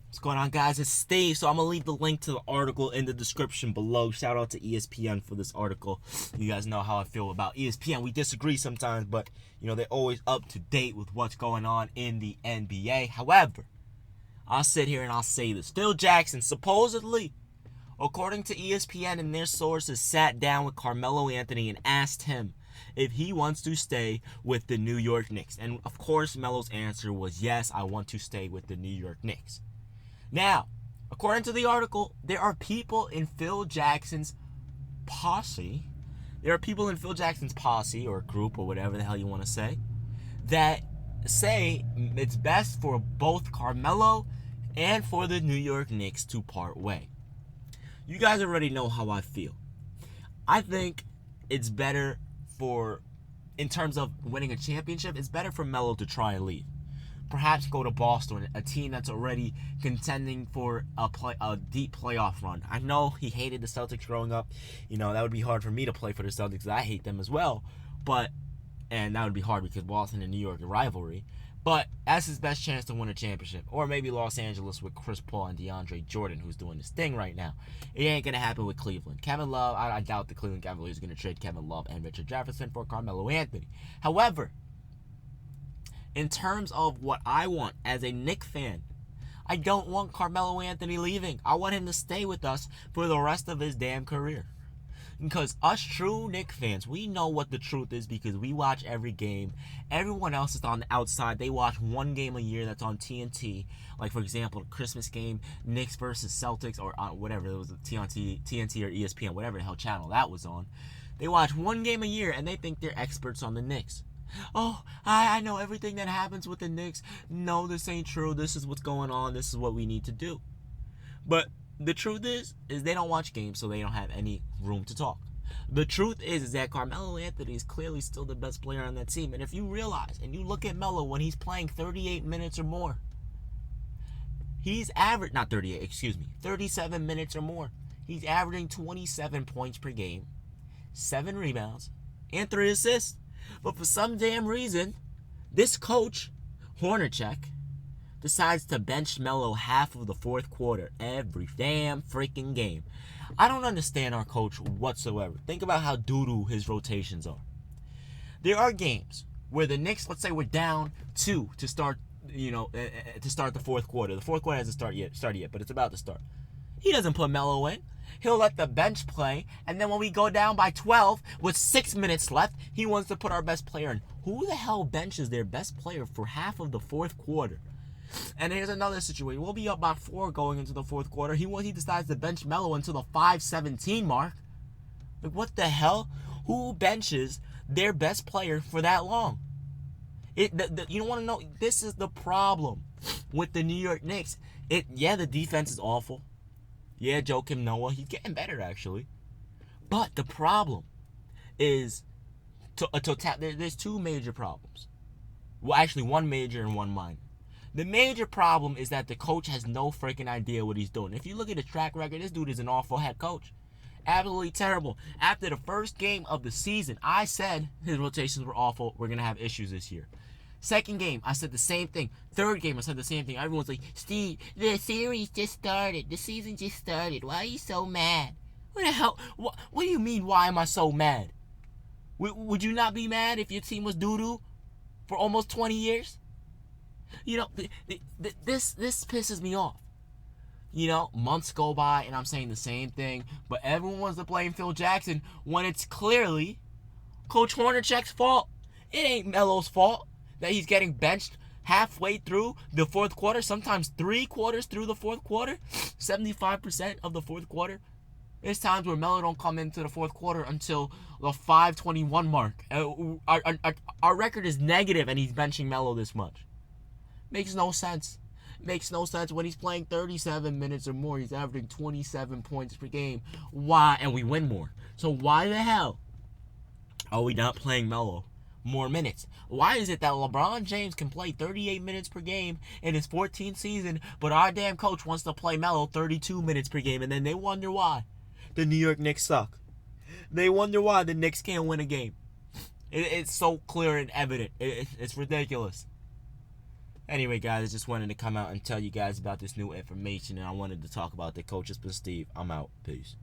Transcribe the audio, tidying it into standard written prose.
What's going on, guys? It's Steve. So I'm going to leave the link to the article in the description below. Shout out to ESPN for this article. You guys know how I feel about ESPN. We disagree sometimes, but, they're always up to date with what's going on in the NBA. However, I'll sit here and I'll say this. Phil Jackson, supposedly, according to ESPN and their sources, sat down with Carmelo Anthony and asked him if he wants to stay with the New York Knicks. And, of course, Melo's answer was, yes, I want to stay with the New York Knicks. Now, according to the article, there are people in Phil Jackson's posse. There are people in Phil Jackson's posse or group or whatever the hell you want to say that say it's best for both Carmelo and for the New York Knicks to part way. You guys already know how I feel. I think it's better in terms of winning a championship, it's better for Melo to try and leave. Perhaps go to Boston, a team that's already contending for a deep playoff run. I know he hated the Celtics growing up. That would be hard for me to play for the Celtics. I hate them as well. And that would be hard because Boston and New York are rivalry. But that's his best chance to win a championship. Or maybe Los Angeles with Chris Paul and DeAndre Jordan, who's doing this thing right now. It ain't going to happen with Cleveland. Kevin Love, I doubt the Cleveland Cavaliers are going to trade Kevin Love and Richard Jefferson for Carmelo Anthony. However, in terms of what I want as a Knicks fan, I don't want Carmelo Anthony leaving. I want him to stay with us for the rest of his damn career. Because us true Knicks fans, we know what the truth is because we watch every game. Everyone else is on the outside. They watch one game a year that's on TNT. Like, for example, the Christmas game, Knicks versus Celtics, or whatever. It was TNT or ESPN, whatever the hell channel that was on. They watch one game a year, and they think they're experts on the Knicks. Oh, I know everything that happens with the Knicks. No, this ain't true. This is what's going on. This is what we need to do. But the truth is they don't watch games, so they don't have any room to talk. The truth is that Carmelo Anthony is clearly still the best player on that team. And if you realize, and you look at Melo when he's playing 38 minutes or more, he's 37 minutes or more. He's averaging 27 points per game, 7 rebounds, and 3 assists. But for some damn reason, this coach, Hornacek, decides to bench Melo half of the fourth quarter every damn freaking game. I don't understand our coach whatsoever. Think about how doo-doo his rotations are. There are games where the Knicks, let's say we're down 2 to start, to start the fourth quarter. The fourth quarter hasn't started yet, but it's about to start. He doesn't put Melo in. He'll let the bench play, and then when we go down by 12 with 6 minutes left, he wants to put our best player in. Who the hell benches their best player for half of the fourth quarter? And here's another situation. We'll be up by 4 going into the fourth quarter. He decides to bench Melo until the 5:17 mark. Like, what the hell? Who benches their best player for that long? You don't want to know. This is the problem with the New York Knicks. The defense is awful. Yeah, Joakim Noah, he's getting better, actually. But the problem is, there's 2 major problems. Well, actually, 1 major and 1 minor. The major problem is that the coach has no freaking idea what he's doing. If you look at his track record, this dude is an awful head coach. Absolutely terrible. After the first game of the season, I said his rotations were awful. We're going to have issues this year. Second game, I said the same thing. Third game, I said the same thing. Everyone's like, Steve, the series just started. The season just started. Why are you so mad? What the hell? What do you mean, why am I so mad? Would you not be mad if your team was doo-doo for almost 20 years? This pisses me off. Months go by and I'm saying the same thing, but everyone wants to blame Phil Jackson when it's clearly Coach Hornacek's fault. It ain't Melo's fault that he's getting benched halfway through the fourth quarter, sometimes 3 quarters through the fourth quarter, 75% of the fourth quarter. There's times where Melo don't come into the fourth quarter until the 5:21 mark. Our record is negative and he's benching Melo this much. Makes no sense. Makes no sense when he's playing 37 minutes or more. He's averaging 27 points per game. Why? And we win more. So why the hell are we not playing Melo more minutes? Why is it that LeBron James can play 38 minutes per game in his 14th season, but our damn coach wants to play Melo 32 minutes per game, and then they wonder why the New York Knicks suck? They wonder why the Knicks can't win a game. It's so clear and evident. It's ridiculous. Anyway, guys, I just wanted to come out and tell you guys about this new information, and I wanted to talk about the coaches. But Steve, I'm out. Peace.